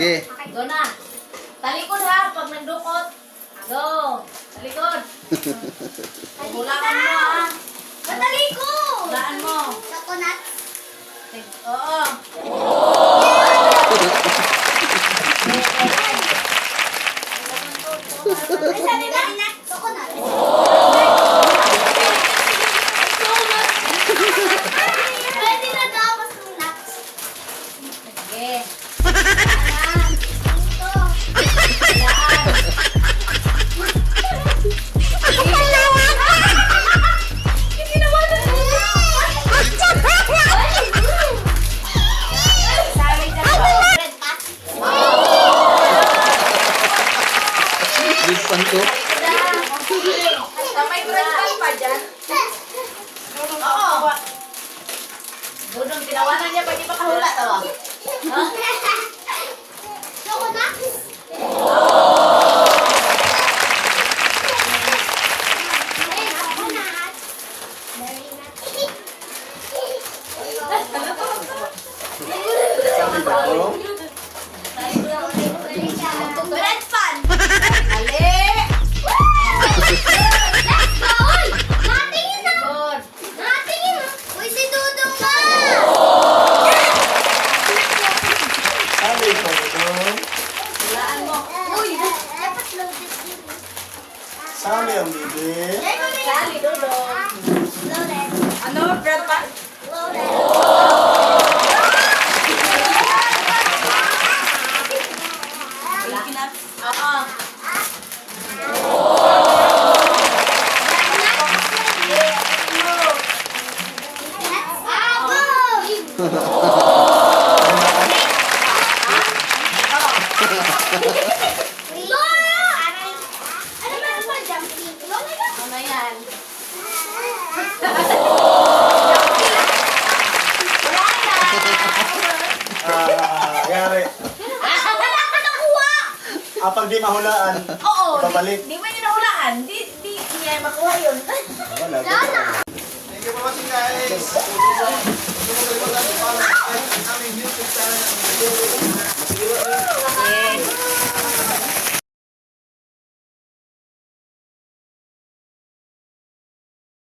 Sige. Go na. Talikod ha, pag nagdukot. Go. Talikod. Hulaan mo ha. Matalikod! Hulaan mo. Coconut. Oo. Ay, sabi ba? Coconut. Pwede na daw mas nuts. Sige. Ayan. Ito. Hindi naman na. Sabi ka ba? Red pat. Big fan ko. May bread pan pa dyan. Oo. Budong, tinawanan niya pag di makahula to. Ha? Coconut. Ay, coconut. Very nut. Sabi ba ko? Bread pan. Ali! Let's go! Uy! Natingin na! Good. Natingin na! Uy, si Dudong ma! Sabi ko ito. Hulaan mo. Uy! Dapat loaded yun. Sabi ang bibi. Sali, Dudong. Loaded. Ano? Bread pan? Loaded. Oo. Ano yan? Yari. Pag di mahulaan, Oo. babalik. Di mo yun nahulaan. Di niya makuha yun. Wala. Thank you for watching guys.